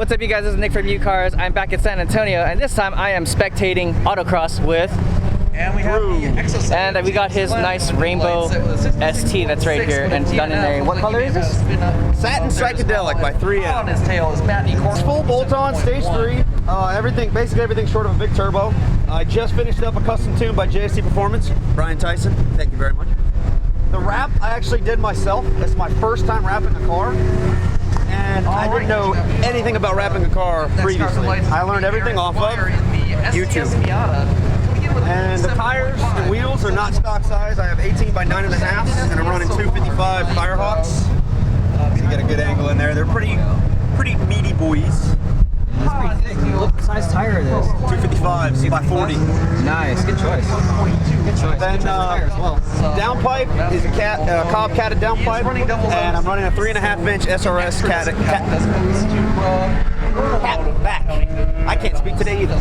what's up you guys, this is Nick from UCARS. I'm back at San Antonio and this time I am spectating autocross with and we have the Exo, and we got his nice rainbow ST that's right here and done in there. What color is this? Satin Psychedelic by 3M. On his tail is Matt It's full bolt-on, stage 3. Basically everything short of a big turbo. I just finished up a custom tune by JSC Performance. Brian Tyson, thank you very much. The wrap I actually did myself. It's my first time wrapping a car. And I didn't know anything about wrapping a car previously. I learned everything off of YouTube. And the tires and wheels are not stock size. I have 18 by 9.5 and I'm running 255 Firehawks. To get a good angle in there. They're pretty meaty boys. What size tire is this? 255s by 40. Nice, good choice. Good choice. Then downpipe is a Cobb Catted-Downpipe, and I'm running a 3.5-inch SRS back. I can't speak today either.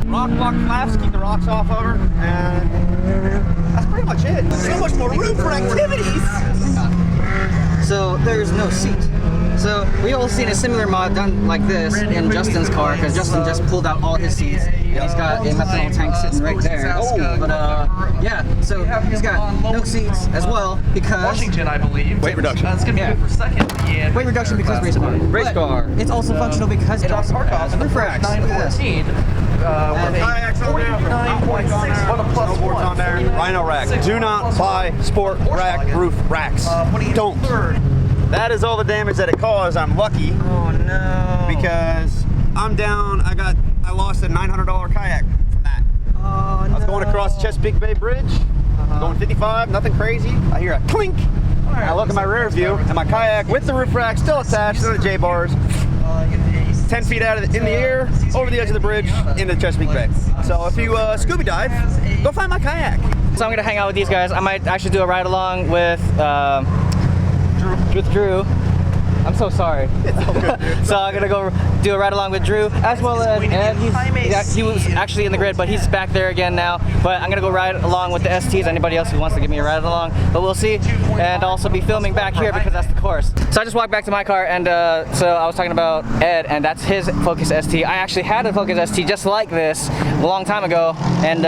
Rock block flaps, keep the rocks off of her, and that's pretty much it. So much more room for activities. So there's no seat. So we all seen a similar mod done like this in Justin's car because Justin just pulled out all his seats and he's got a methanol tank sitting right there. But yeah, so he's got no seats as well because Washington, I believe. Weight reduction. It's gonna be good for second. And weight reduction because race car. Race car. It's also functional because it also has roof racks. 914. With a 49.6, what a plus Snowboards on there. Rhino rack. Do not buy sport rack roof racks. Don't. That is all the damage that it caused. I'm lucky. Oh no. Because I'm down. I lost a $900 kayak from that. Oh no. I was going across the Chesapeake Bay Bridge, going 55, nothing crazy. I hear a clink. I look at my rear view, and my kayak with the roof rack still attached to the J-bars, 10 feet out in the air, over the edge of the bridge, into Chesapeake Bay. So if you scuba dive, go find my kayak. So I'm gonna hang out with these guys. I might actually do a ride along with Drew. I'm so sorry. It's all good, dude. So I'm gonna go do a ride along with Drew as well as Ed. He was actually in the grid, but he's back there again now. But I'm gonna go ride along with the STs. Anybody else who wants to give me a ride along, but we'll see. And also be filming back here because that's the course. So I just walked back to my car, and so I was talking about Ed, and that's his Focus ST. I actually had a Focus ST just like this a long time ago, and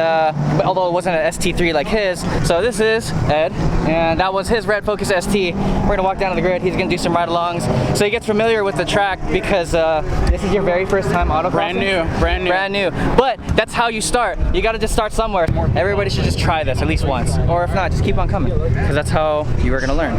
although it wasn't an ST3 like his. So this is Ed, and that was his red Focus ST. We're gonna walk down to the grid. He's gonna do some ride-alongs, so he gets familiar with the track because this is your very first time autocrossing. Brand new. But that's how you start. You gotta just start somewhere. Everybody should just try this at least once, or if not, just keep on coming, because that's how you are gonna learn.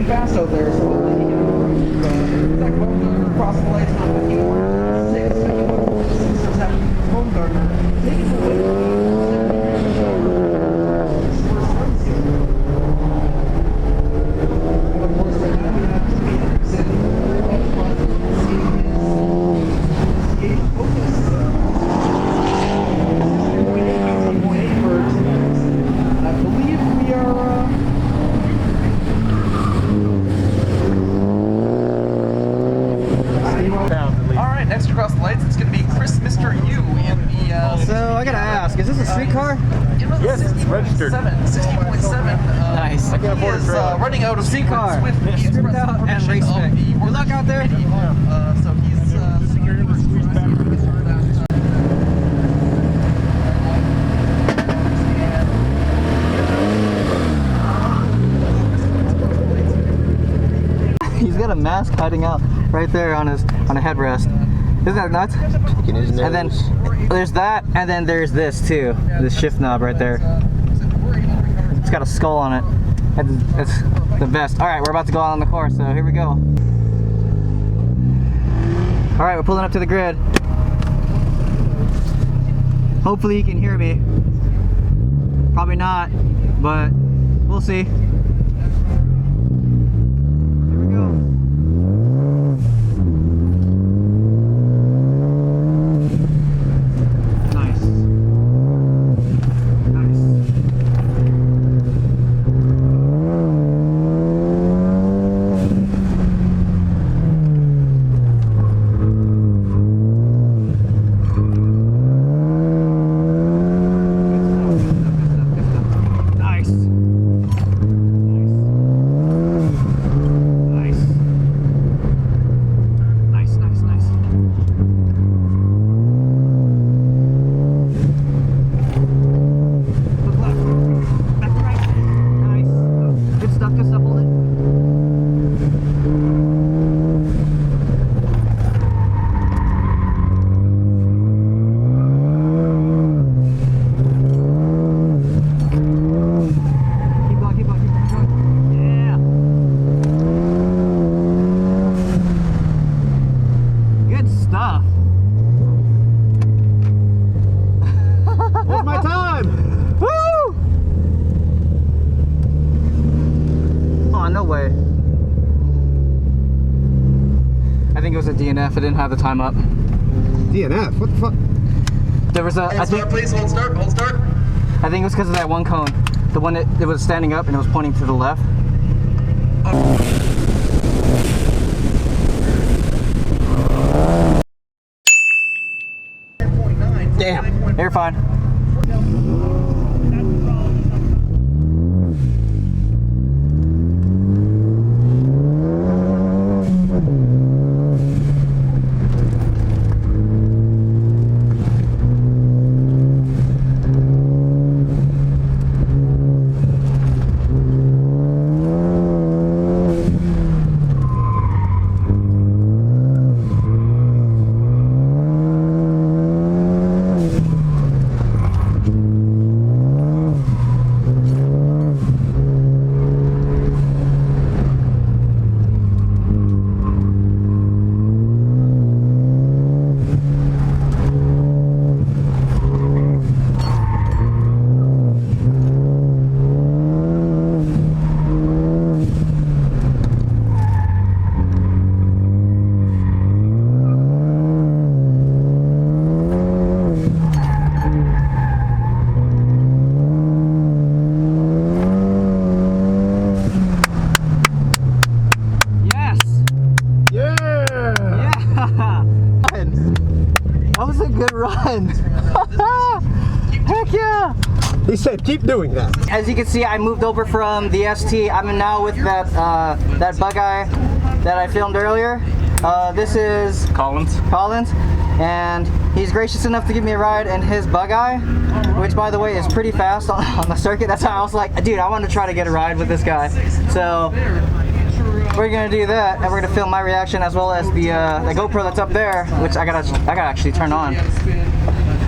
fast out there, so that home guard across the lights on 54, 6, 7, home guard, taking away. Next across the lights, it's going to be Mr. U in the... So I gotta ask, is this a street car? Yes, it's registered. 60.7. Nice. I can't afford it. Running out of street car. with the Stripped express out and permission race of spec. the Good luck out there. So he's He's got a mask hiding out right there on a headrest. Isn't that nuts? And then there's that, and then there's this too. This shift knob right there. It's got a skull on it. It's the best. All right, we're about to go out on the course, so here we go. All right, we're pulling up to the grid. Hopefully you can hear me. Probably not, but we'll see. DNF. I didn't have the time up. DNF? What the fuck? There was a. Please hold start. Hold start. I think it was because of that one cone. The one that was standing up and it was pointing to the left. Damn. You're fine. Heck yeah! He said, keep doing that. As you can see, I moved over from the ST. I'm now with that bug eye that I filmed earlier. This is Collins, and he's gracious enough to give me a ride in his bug eye, which by the way is pretty fast on the circuit. That's how I was like, dude, I want to try to get a ride with this guy. So we're gonna do that, and we're gonna film my reaction as well as the GoPro that's up there, which I gotta actually turn on.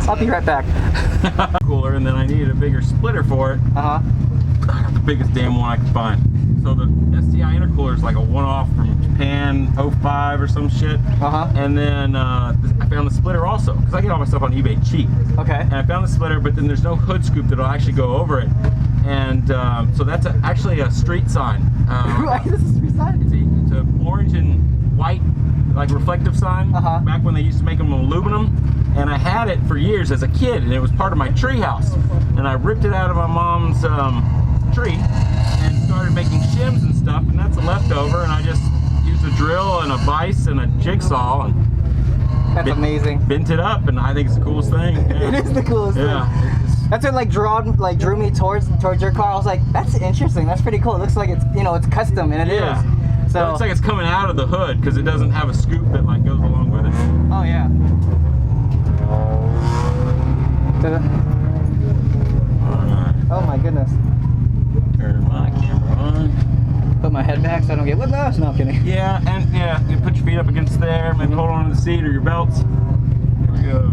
I'll be right back. Cooler, and then I needed a bigger splitter for it. I got the biggest damn one I could find. So the STI intercooler is like a one-off from Japan, 05 or some shit. And then I found the splitter also, because I get all my stuff on eBay cheap. And I found the splitter, but then there's no hood scoop that'll actually go over it. And so that's actually a street sign. Right, this is a street sign? It's a orange and white, like reflective sign. Back when they used to make them aluminum. And I had it for years as a kid, and it was part of my tree house. And I ripped it out of my mom's tree and started making shims and stuff, and that's a leftover, and I just used a drill and a vise and a jigsaw and that's amazing. Bent it up, and I think it's the coolest thing. It is the coolest thing. That's what drew me towards your car. I was like, that's interesting. That's pretty cool. It looks like it's it's custom, and it is. So it looks like it's coming out of the hood because it doesn't have a scoop that like goes along with it. Oh yeah. Oh my goodness. Turn my camera on. Put my head back so I don't get whiplash. No, I'm kidding. Yeah, and you put your feet up against there, maybe hold on to the seat or your belts. Here we go.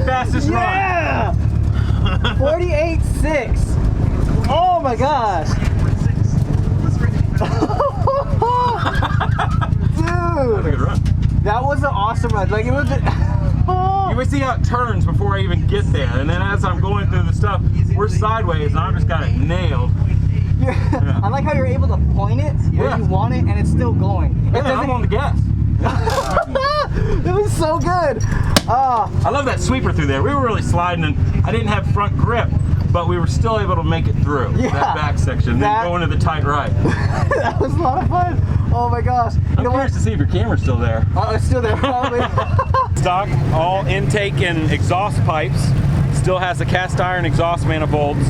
Fastest run. 48.6. Oh my gosh. Dude. That was an awesome run. Like it was You would see how it turns before I even get there. And then as I'm going through the stuff, we're sideways and I've just got it nailed. Yeah. I like how you're able to point it where you want it and it's still going. I'm on the gas. It was so good. I love that sweeper through there. We were really sliding and I didn't have front grip, but we were still able to make it through that back section, then go into the tight right. That was a lot of fun. Oh my gosh. I'm curious to see if your camera's still there. Oh, it's still there, probably. Stock, all intake and exhaust pipes. Still has the cast iron exhaust manifolds.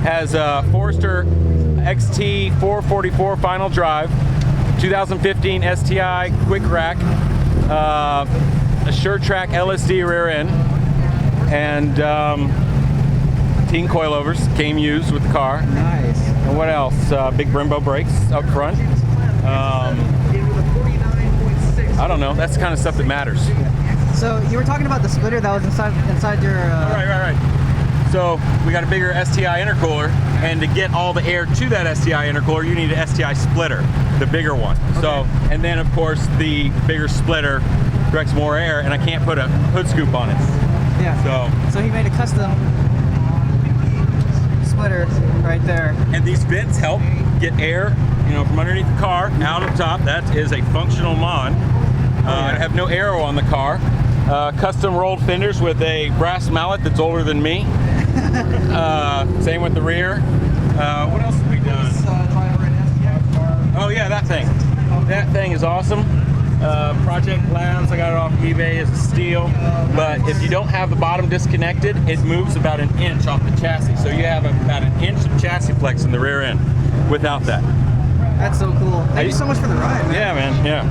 Has a Forester XT 444 final drive. 2015 STI quick rack, a SureTrack LSD rear end, and 10 coilovers came used with the car. Nice. And what else? Big Brembo brakes up front. I don't know. That's the kind of stuff that matters. So you were talking about the splitter that was inside your. Right. So we got a bigger STI intercooler, and to get all the air to that STI intercooler, you need an STI splitter, the bigger one. Okay. So, and then of course the bigger splitter directs more air, and I can't put a hood scoop on it. Yeah. So he made a custom splitter right there. And these vents help get air, from underneath the car out of top. That is a functional mod. I have no arrow on the car. Custom rolled fenders with a brass mallet that's older than me. Same with the rear. What else have we done? Oh yeah, that thing. That thing is awesome. Project Labs, I got it off eBay as a steel. But if you don't have the bottom disconnected, it moves about an inch off the chassis. So you have about an inch of chassis flex in the rear end without that. That's so cool. Thank you so much for the ride, man. Yeah, man, yeah.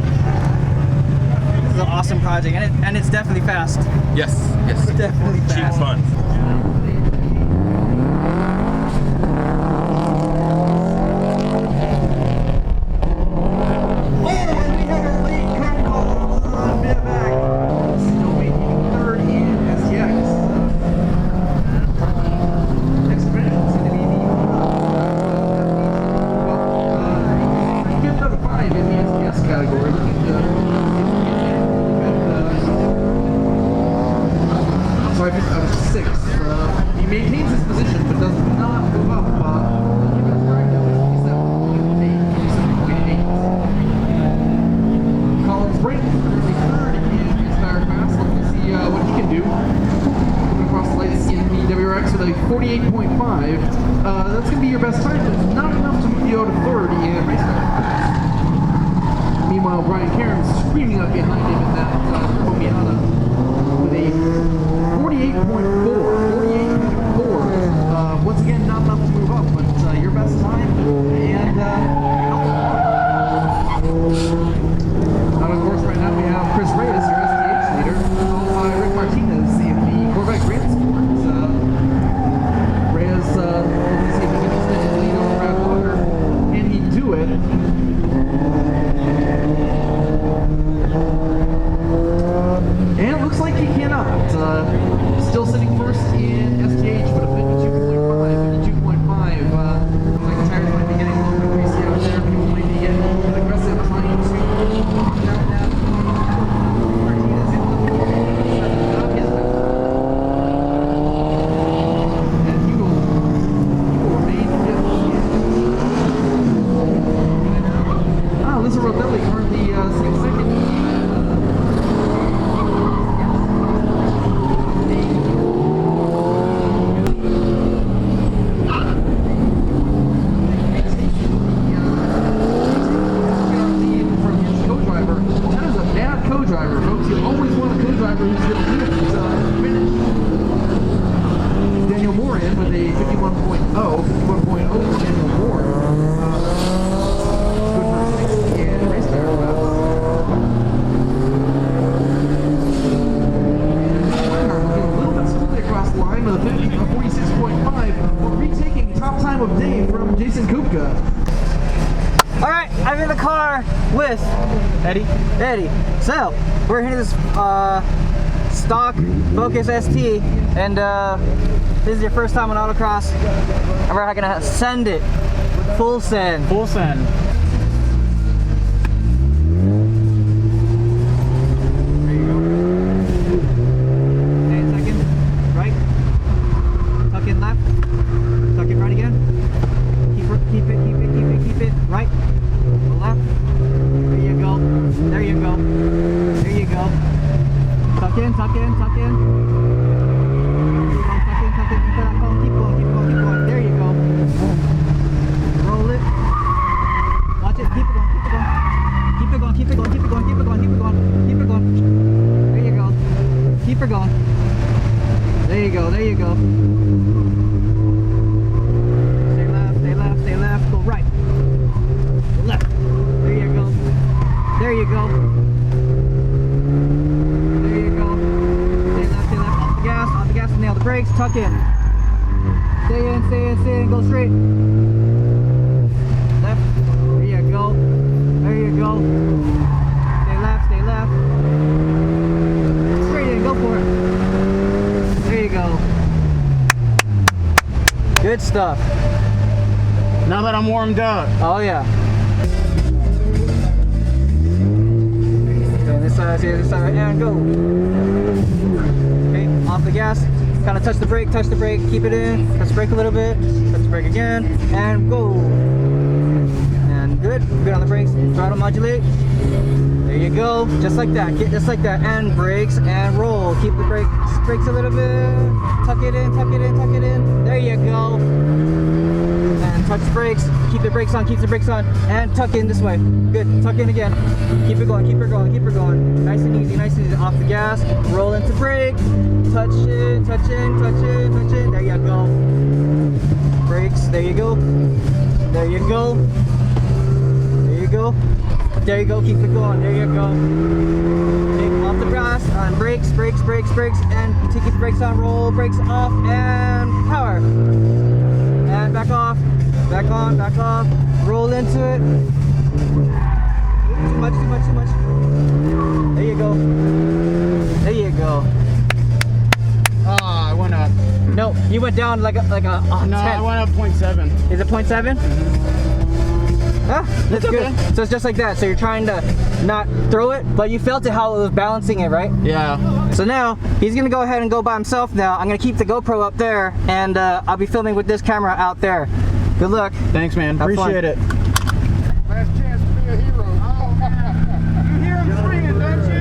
This is an awesome project, and it's definitely fast. Yes. It's definitely fast. Cheap fun. So I was 6. All right, I'm in the car with Eddie. So we're hitting this stock Focus ST, and this is your first time on autocross, and we're gonna send it full send. Full send. There you go. Okay, second, right. Tuck in left. Tuck in right again. Keep it. Right. Go left. There you go. There you go. There you go. Tuck in. Tuck in. Tuck in. Into that cone. Keep going. There you go. Roll it. Watch it. Keep it going. There you go. Keep her going. There you go. Stay left. Go right. Go left. There you go. Stay left. Off the gas. Nail the brakes. Tuck in. Stay in. Go straight. Left. There you go. Stay left. Straight in. Go for it. There you go. Good stuff. Now that I'm warmed up. Oh yeah. Okay, this side, and go. Okay, off the gas. Kind of touch the brake, keep it in. Touch the brake a little bit. Touch the brake again, and go. And good on the brakes. Throttle modulate. There you go. Just like that. Just like that. And brakes and roll. Keep the brakes a little bit. Tuck it in. There you go. And touch the brakes, keep the brakes on, and tuck in this way. Good, tuck in again. Keep it going. Nice and easy. Off the gas, roll into brake, touch in. There you go. Brakes, there you go. Keep it going. There you go. Take off the gas, on brakes, and keep the brakes on, roll, brakes off, and power. And back off, back off, roll into it. Too much. There you go. Ah, I went up. No, you went down like a No, 10. I went up 0.7. Is it 0.7? Ah, that's good. okay. So it's just like that. So you're trying to not throw it, but you felt it how it was balancing it, right? Yeah. So now he's gonna go ahead and go by himself now. I'm gonna keep the GoPro up there, and I'll be filming with this camera out there. Good luck. Thanks, man. Have fun. Appreciate it. Last chance to be a hero. You hear him screaming, don't you?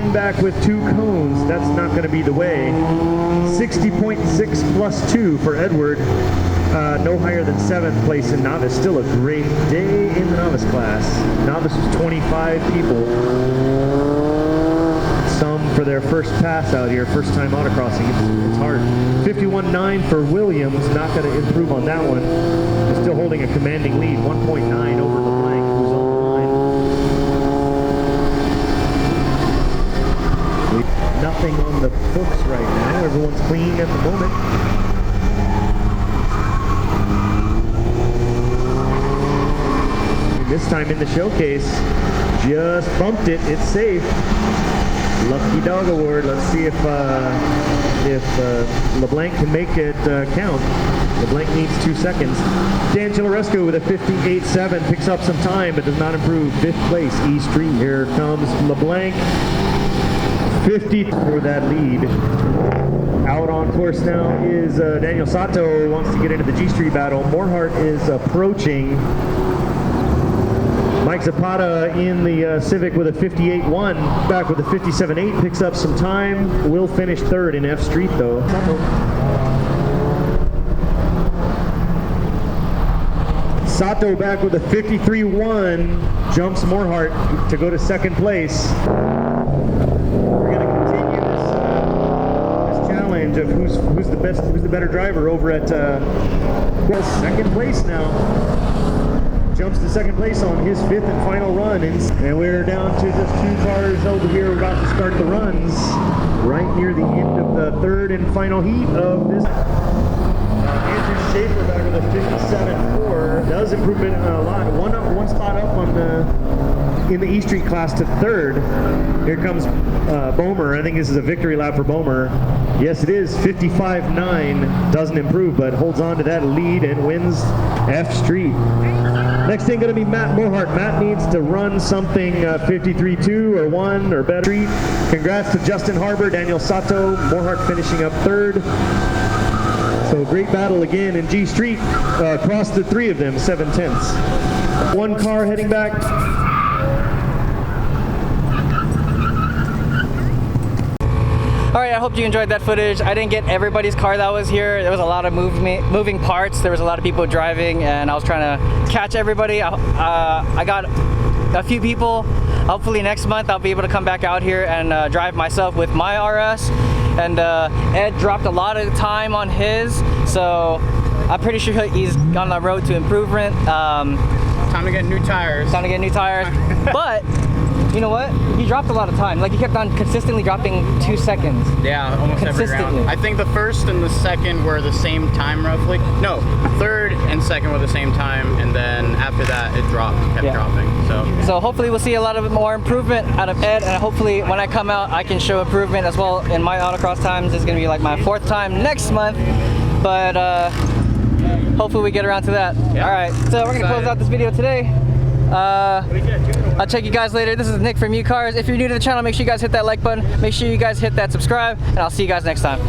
heading back with 2 cones. That's not going to be the way. 60.6 plus 2 for Edward. No higher than 7th place in novice. Still a great day in the novice class. Novice was 25 people. Some for their first pass out here, first time autocrossing. It's hard. 51.9 for Williams. Not going to improve on that one. He's still holding a commanding lead. 1.9 over LeBlanc, who's on the line. Nothing on the books right now. Everyone's clean at the moment. This time in the showcase, just bumped it. It's safe. Lucky Dog Award. Let's see if LeBlanc can make it count. LeBlanc needs 2 seconds. Dan Chilaresco with a 58.7 picks up some time, but does not improve. 5th place, E Street. Here comes LeBlanc. 50 for that lead. Out on course now is Daniel Sato. Wants to get into the G Street battle. Morhart is approaching. Mike Zapata in the Civic with a 58.1, back with a 57.8, picks up some time. Will finish 3rd in F Street though. Sato back with a 53.1, jumps Morhart to go to 2nd place. We're going to continue this challenge of who's the best, who's the better driver over at 2nd place now. Jumps to 2nd place on his 5th and final run. And we're down to just 2 cars over here. We're about to start the runs right near the end of the 3rd and final heat of this. Andrew Schaefer back with a 57.4. Does improve it a lot. One spot up on in the E Street class to 3rd. Here comes Bomer. I think this is a victory lap for Bomer. Yes, it is. 55.9. Doesn't improve, but holds on to that lead and wins F Street. Next thing going to be Matt Morhart. Matt needs to run something 53.2 or 1 or better. Congrats to Justin Harbour, Daniel Sato, Morhart finishing up 3rd. So great battle again in G Street. Across the 3 of them, 7/10. 1 car heading back. Alright, I hope you enjoyed that footage. I didn't get everybody's car that was here. There was a lot of moving parts. There was a lot of people driving, and I was trying to catch everybody. I got a few people. Hopefully next month I'll be able to come back out here and drive myself with my RS. And Ed dropped a lot of time on his, so I'm pretty sure he's on the road to improvement. Time to get new tires. Time to get new tires. But you know what? He dropped a lot of time. Like, he kept on consistently dropping 2 seconds. Yeah, almost every round. I think the 1st and the 2nd were the same time roughly. No, 3rd and 2nd were the same time, and then after that it dropped, kept dropping. So hopefully we'll see a lot of more improvement out of Ed, and hopefully when I come out I can show improvement as well in my autocross times. It's gonna be like my 4th time next month, but hopefully we get around to that. Yeah. All right, so we're gonna close out this video today. I'll check you guys later. This is Nick from UCARS. If you're new to the channel, make sure you guys hit that like button. Make sure you guys hit that subscribe, and I'll see you guys next time.